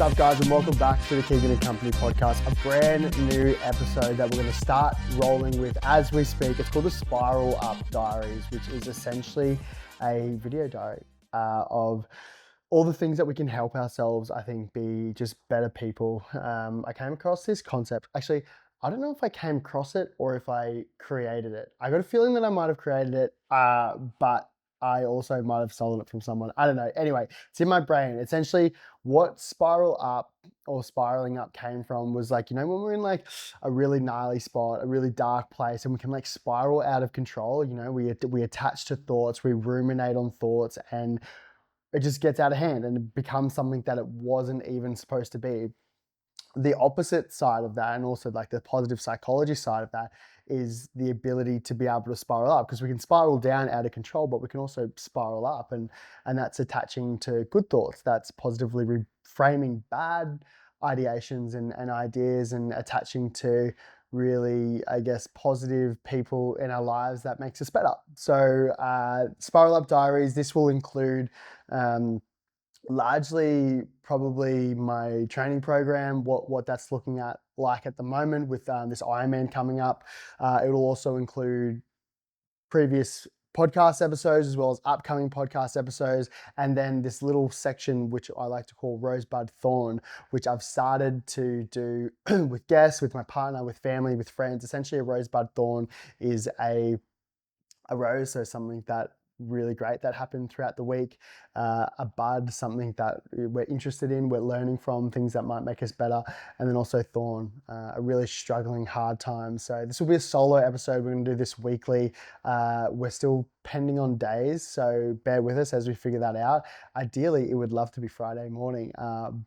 What's up, guys, and welcome back to the Keegan and Company Podcast, a brand new episode that we're going to start rolling with as we speak. It's called the Spiral Up Diaries, which is essentially a video diary of all the things that we can help ourselves, I think, be just better people. I came across this concept. Actually, I don't know if I came across it or if I created it. I got a feeling that I might have created it, but I also might have stolen it from someone. I don't know. Anyway, it's in my brain. Essentially, what Spiral Up or spiraling up came from was like, when we're in like a really gnarly spot, a really dark place, and we can like spiral out of control. We attach to thoughts, we ruminate on thoughts, and it just gets out of hand and it becomes something that it wasn't even supposed to be. The opposite side of that, and also like the positive psychology side of that, is the ability to be able to spiral up, because we can spiral down out of control, but we can also spiral up, and that's attaching to good thoughts. That's positively reframing bad ideations and ideas, and attaching to really, I guess, positive people in our lives that makes us better. So Spiral Up Diaries, this will include largely probably my training program, what that's looking at like at the moment with this Ironman coming up. It will also include previous podcast episodes as well as upcoming podcast episodes, and then this little section which I like to call Rosebud Thorn, which I've started to do with guests, with my partner, with family, with friends. Essentially, a Rosebud Thorn is a rose, so something that really great that happened throughout the week. A bud, something that we're interested in, we're learning from, things that might make us better. And then also Thorn, a really struggling hard time. So this will be a solo episode. We're going to do this weekly. We're still pending on days, so bear with us as we figure that out. Ideally, it would love to be Friday morning,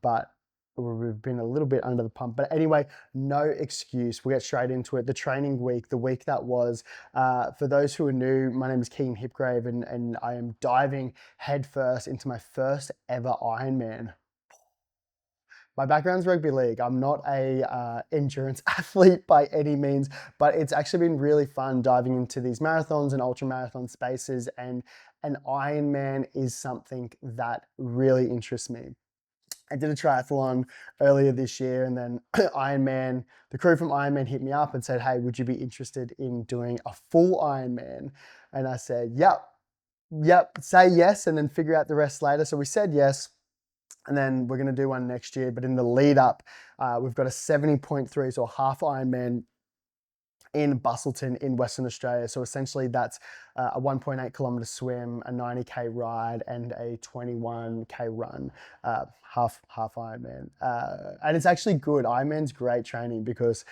but we've been a little bit under the pump. But anyway, no excuse. We'll get straight into it. The training week, the week that was, for those who are new, my name is Keegan Hipgrave, and I am diving headfirst into my first ever Ironman. My background's rugby league. I'm not a endurance athlete by any means, but it's actually been really fun diving into these marathons and ultra marathon spaces, and an Ironman is something that really interests me. I did a triathlon earlier this year, and then Ironman, the crew from Ironman hit me up and said, "Hey, would you be interested in doing a full Ironman?" And I said, yep, say yes, and then figure out the rest later. So we said yes, and then we're going to do one next year. But in the lead up, we've got a 70.3, so a half Ironman in Busselton in Western Australia. So essentially that's a 1.8 kilometer swim, a 90k ride, and a 21k run, half Ironman. And it's actually good. Ironman's great training because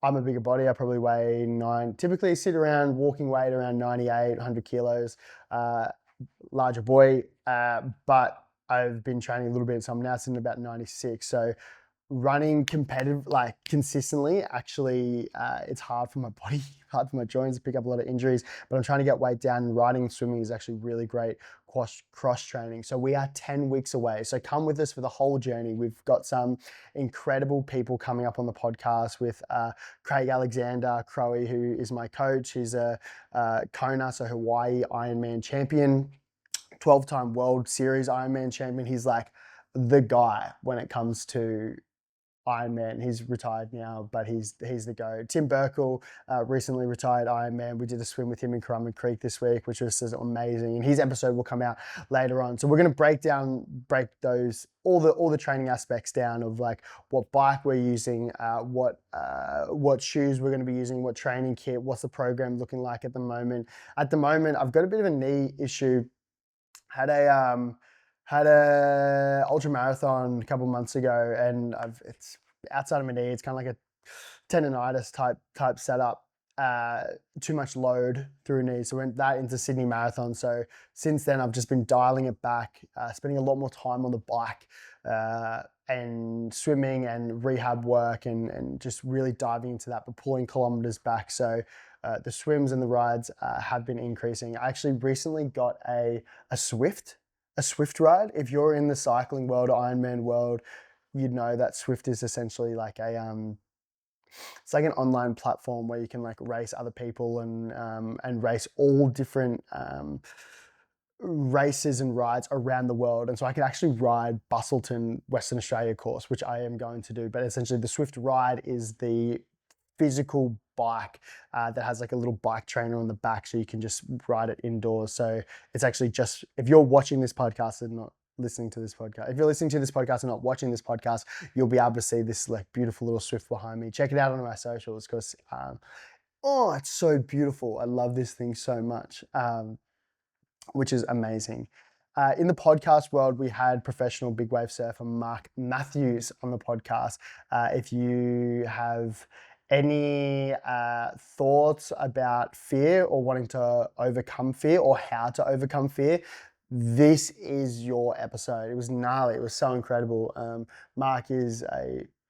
I'm a bigger body. I probably weigh typically sit around walking weight around 98, 100 kilos, larger boy, but I've been training a little bit, so I'm now sitting about 96. So running competitive, like consistently, actually, it's hard for my body, hard for my joints, pick up a lot of injuries, but I'm trying to get weight down, and riding and swimming is actually really great cross training. So we are 10 weeks away. So come with us for the whole journey. We've got some incredible people coming up on the podcast with Craig Alexander, Crowe, who is my coach. He's a Kona, so Hawaii Ironman champion, 12-time World Series Ironman champion. He's like the guy when it comes to Ironman. He's retired now, but he's the go. Tim Burkle recently retired Ironman. We did a swim with him in Currumbin Creek this week, which was amazing. And his episode will come out later on. So we're going to break those all the training aspects down of like what bike we're using, what shoes we're going to be using, what training kit, what's the program looking like at the moment. At the moment, I've got a bit of a knee issue. Had a ultra marathon a couple months ago, and it's outside of my knee. It's kind of like a tendonitis type setup. Too much load through knee, so went that into Sydney Marathon. So since then, I've just been dialing it back, spending a lot more time on the bike and swimming and rehab work, and just really diving into that, but pulling kilometers back. So the swims and the rides have been increasing. I actually recently got a Swift ride. If you're in the cycling world, Ironman world, you'd know that Swift is essentially like it's like an online platform where you can like race other people and race all different races and rides around the world. And so I could actually ride Busselton, Western Australia course, which I am going to do. But essentially the Swift Ride is the physical bike that has like a little bike trainer on the back, so you can just ride it indoors. So it's actually just, if you're watching this podcast and not listening to this podcast, if you're listening to this podcast and not watching this podcast, you'll be able to see this like beautiful little Swift behind me. Check it out on my socials because oh, it's so beautiful. I love this thing so much, which is amazing. In the podcast world, we had professional big wave surfer Mark Mathews on the podcast. If you have any thoughts about fear or wanting to overcome fear or how to overcome fear, this is your episode. It was gnarly. It was so incredible. Mark is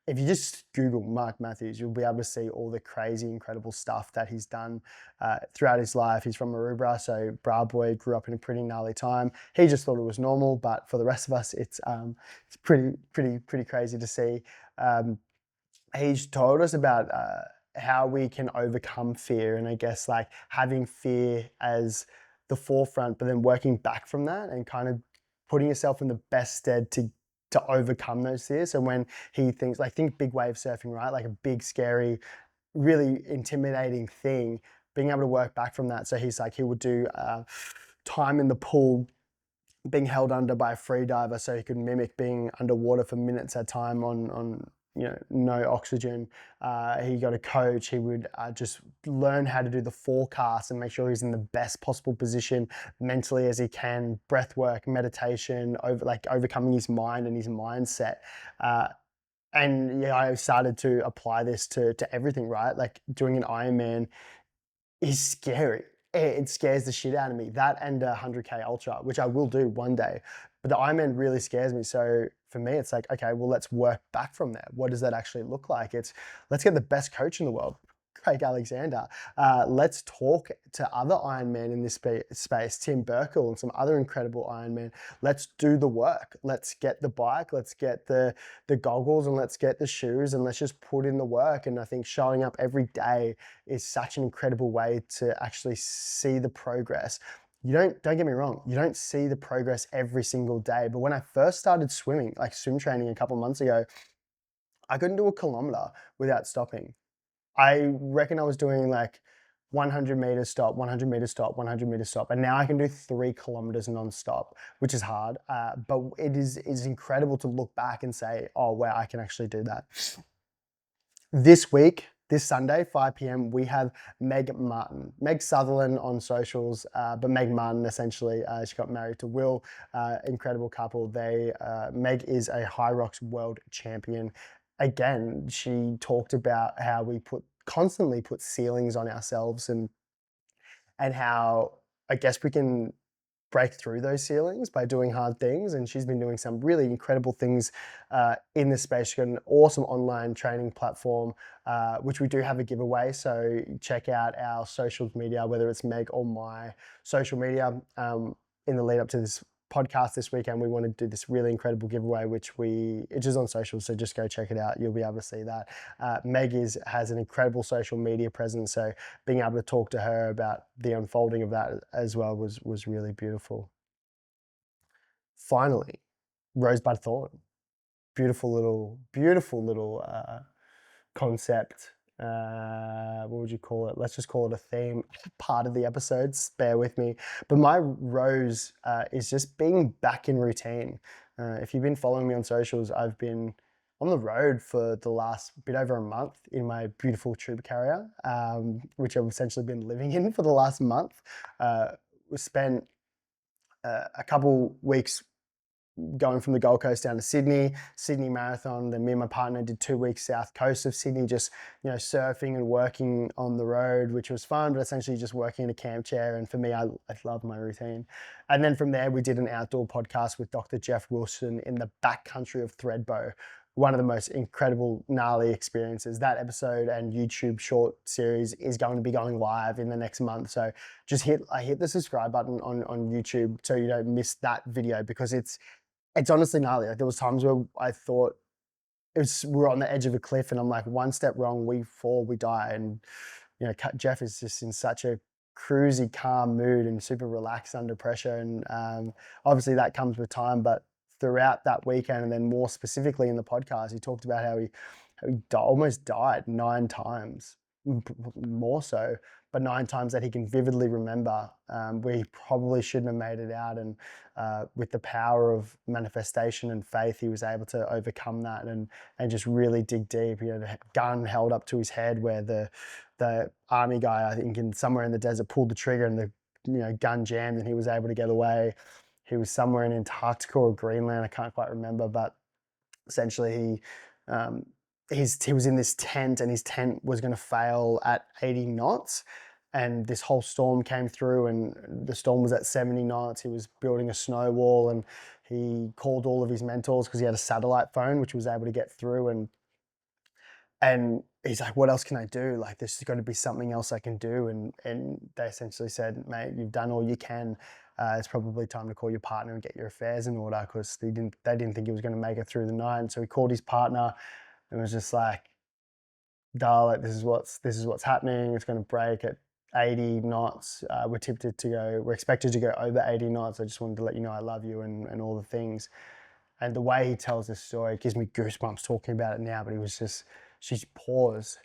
if you just Google Mark Mathews, you'll be able to see all the crazy, incredible stuff that he's done throughout his life. He's from Maroubra, so Bra boy, grew up in a pretty gnarly time. He just thought it was normal, but for the rest of us, it's pretty crazy to see. He's told us about how we can overcome fear, and I guess like having fear as the forefront, but then working back from that and kind of putting yourself in the best stead to overcome those fears. So when he thinks, like, think big wave surfing, right? Like a big, scary, really intimidating thing, being able to work back from that. So he's like, he would do time in the pool being held under by a free diver so he could mimic being underwater for minutes at a time on no oxygen. He got a coach. He would just learn how to do the forecast and make sure he's in the best possible position mentally as he can. Breath work, meditation, overcoming his mind and his mindset. And yeah, I started to apply this to everything, right? Like doing an Ironman is scary. It scares the shit out of me. That and a 100K ultra, which I will do one day. But the Ironman really scares me. So for me, it's like, okay, well, let's work back from there. What does that actually look like? Let's get the best coach in the world, Craig Alexander. Let's talk to other Ironman in this space, Tim Burkle and some other incredible Ironman. Let's do the work. Let's get the bike. Let's get the goggles and let's get the shoes and let's just put in the work. And I think showing up every day is such an incredible way to actually see the progress. Don't get me wrong, you don't see the progress every single day. But when I first started swimming, like swim training a couple of months ago, I couldn't do a kilometer without stopping. I reckon I was doing like 100 meters stop, 100 meters stop, 100 meters stop. And now I can do 3 kilometers non-stop, which is hard. But it is incredible to look back and say, oh, wow, I can actually do that. This week, this Sunday, 5 p.m, we have Meg Martin. Meg Sutherland on socials, but Meg Martin essentially, she got married to Will, incredible couple. Meg is a High Rocks world champion. Again, she talked about how we constantly put ceilings on ourselves and how I guess we can break through those ceilings by doing hard things. And she's been doing some really incredible things in this space. She's got an awesome online training platform, which we do have a giveaway. So check out our social media, whether it's Meg or my social media. In the lead up to this podcast this weekend, we want to do this really incredible giveaway, it's just on social, so just go check it out. You'll be able to see that. Meg has an incredible social media presence, so being able to talk to her about the unfolding of that as well was really beautiful. Finally, Rosebud Thorn. Beautiful little concept. What would you call it? Let's just call it a theme, part of the episodes, bear with me. But my rose is just being back in routine. If you've been following me on socials, I've been on the road for the last bit over a month in my beautiful tube carrier, which I've essentially been living in for the last month. We spent a couple weeks going from the Gold Coast down to Sydney Marathon. Then me and my partner did 2 weeks south coast of Sydney, just surfing and working on the road, which was fun, but essentially just working in a camp chair. And for me, I love my routine. And then from there, we did an outdoor podcast with Dr. Jeff Wilson in the backcountry of Thredbo. One of the most incredible, gnarly experiences. That episode and YouTube short series is going to be going live in the next month. So just hit the subscribe button on YouTube so you don't miss that video, because it's honestly gnarly. Like, there was times where I thought we're on the edge of a cliff and I'm like, one step wrong, we fall, we die. And Jeff is just in such a cruisy, calm mood and super relaxed under pressure. And obviously that comes with time, but throughout that weekend, and then more specifically in the podcast, he talked about how he almost died 9 times, more so, but 9 times that he can vividly remember, where he probably shouldn't have made it out. And with the power of manifestation and faith, he was able to overcome that and just really dig deep. He had a gun held up to his head where the army guy, I think, somewhere in the desert, pulled the trigger and the gun jammed and he was able to get away. He was somewhere in Antarctica or Greenland, I can't quite remember, but essentially he was in this tent and his tent was going to fail at 80 knots. And this whole storm came through and the storm was at 70 knots. He was building a snow wall and he called all of his mentors because he had a satellite phone, which was able to get through. And he's like, what else can I do? Like, there's got to be something else I can do. And they essentially said, mate, you've done all you can. It's probably time to call your partner and get your affairs in order, because they didn't think he was going to make it through the night. And so he called his partner and was just like, Darl, like, this is what's happening. It's going to break at 80 knots. We're expected to go over 80 knots. I just wanted to let you know I love you and all the things. And the way he tells this story, it gives me goosebumps talking about it now, but she paused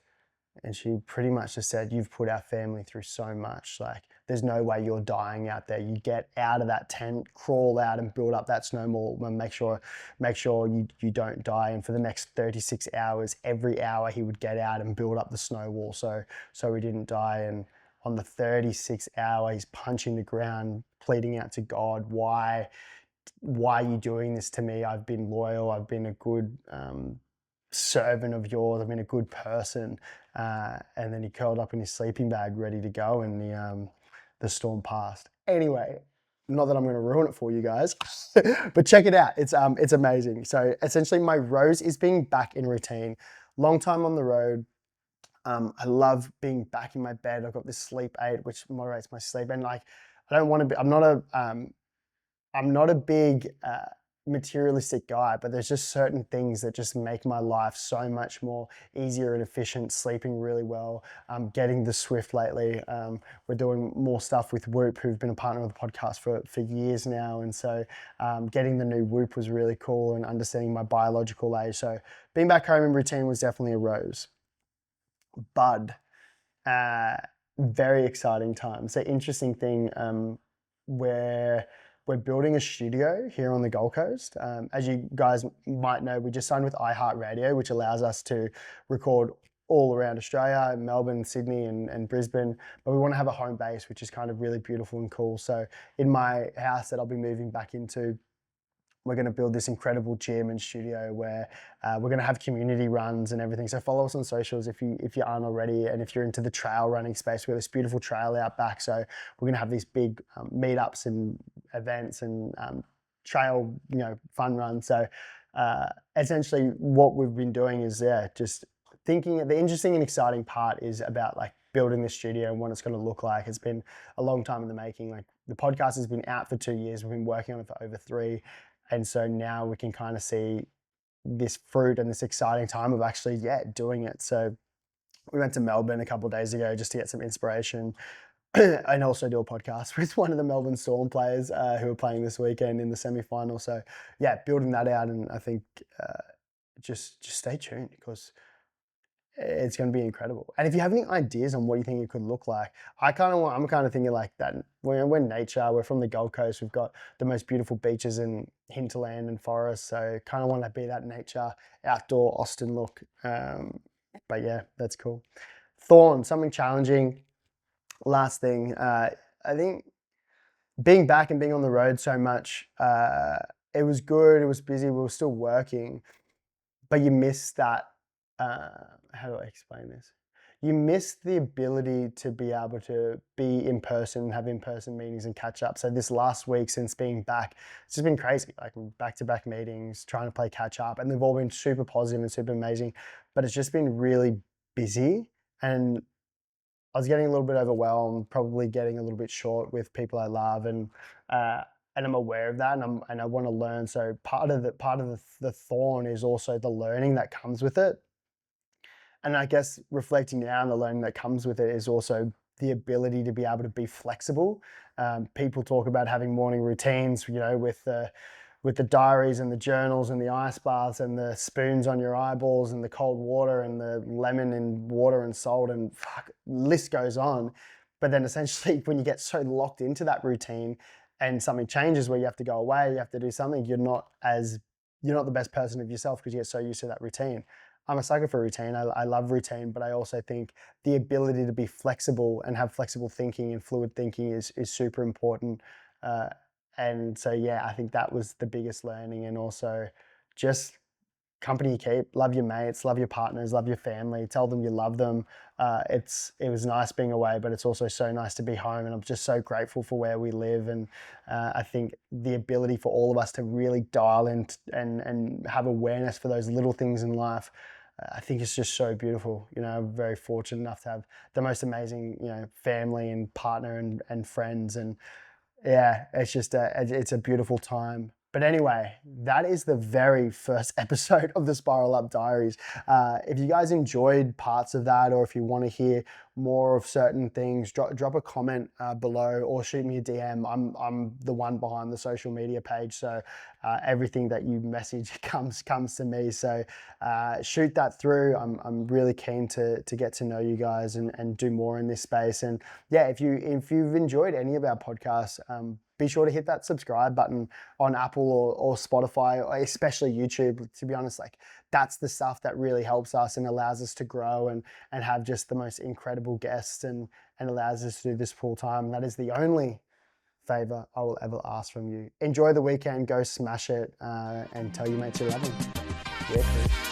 and she pretty much just said, you've put our family through so much. Like, there's no way you're dying out there. You get out of that tent, crawl out and build up that snowball and make sure you don't die. And for the next 36 hours, every hour he would get out and build up the snow wall so he didn't die. And on the 36th hour, he's punching the ground, pleading out to God, why are you doing this to me? I've been loyal. I've been a good servant of yours. I've been a good person. And then he curled up in his sleeping bag, ready to go, and the storm passed. Anyway, not that I'm going to ruin it for you guys, but check it out. It's amazing. So essentially, my rose is being back in routine. Long time on the road. I love being back in my bed. I've got this sleep aid which moderates my sleep, and like, I don't want to be. I'm not a big materialistic guy, but there's just certain things that just make my life so much more easier and efficient. Sleeping really well, getting the Swift lately. We're doing more stuff with Whoop, who've been a partner of the podcast for years now. And so getting the new Whoop was really cool, and understanding my biological age. So being back home in routine was definitely a rose. Bud, very exciting time. So interesting thing, where we're building a studio here on the Gold Coast. As you guys might know, we just signed with iHeartRadio, which allows us to record all around Australia, Melbourne, Sydney and Brisbane, but we want to have a home base, which is kind of really beautiful and cool. So in my house that I'll be moving back into, we're going to build this incredible gym and studio where we're going to have community runs and everything. So follow us on socials if you aren't already, and if you're into the trail running space, we have this beautiful trail out back. So we're going to have these big meetups and events and trail, fun runs. So essentially, what we've been doing is just thinking. The interesting and exciting part is about like building the studio and what it's going to look like. It's been a long time in the making. Like, the podcast has been out for 2 years. We've been working on it for over 3. And so now we can kind of see this fruit and this exciting time of actually, doing it. So we went to Melbourne a couple of days ago just to get some inspiration and also do a podcast with one of the Melbourne Storm players who are playing this weekend in the semi-final. So building that out, and I think just stay tuned, because it's going to be incredible. And if you have any ideas on what you think it could look like, I'm kind of thinking like that. We're nature. We're from the Gold Coast. We've got the most beautiful beaches and hinterland and forests. So kind of want to be that nature, outdoor Austin look. But yeah, that's cool. Thorn, something challenging. Last thing, I think being back and being on the road so much, it was good. It was busy. We were still working, but you miss that. How do I explain this? You miss the ability to be able to be in person, have in-person meetings and catch up. So this last week since being back, it's just been crazy, like back-to-back meetings, trying to play catch up, and they've all been super positive and super amazing, but it's just been really busy, and I was getting a little bit overwhelmed, probably getting a little bit short with people I love, and I'm aware of that, and I want to learn. So part of the thorn is also the learning that comes with it. And I guess reflecting now on the learning that comes with it is also the ability to be able to be flexible. People talk about having morning routines, with the diaries and the journals and the ice baths and the spoons on your eyeballs and the cold water and the lemon and water and salt and list goes on. But then essentially when you get so locked into that routine and something changes where you have to go away, you have to do something, you're not the best person of yourself because you get so used to that routine. I'm a sucker for routine. I love routine, but I also think the ability to be flexible and have flexible thinking and fluid thinking is super important. And so, yeah, I think that was the biggest learning. And also just company you keep, love your mates, love your partners, love your family, tell them you love them. It was nice being away, but it's also so nice to be home. And I'm just so grateful for where we live. And I think the ability for all of us to really dial in and have awareness for those little things in life, I think it's just so beautiful. I'm very fortunate enough to have the most amazing, family and partner and friends. And yeah, it's a beautiful time. But anyway, that is the very first episode of the Spiral Up Diaries. If you guys enjoyed parts of that, or if you want to hear more of certain things, drop a comment below or shoot me a DM. I'm the one behind the social media page, so everything that you message comes to me. So shoot that through. I'm really keen to get to know you guys and do more in this space. And yeah, if you've enjoyed any of our podcasts, be sure to hit that subscribe button on Apple or Spotify, or especially YouTube. To be honest, that's the stuff that really helps us and allows us to grow and have just the most incredible guests and allows us to do this full time. That is the only favor I will ever ask from you. Enjoy the weekend, go smash it, and tell your mates you love them. Yeah,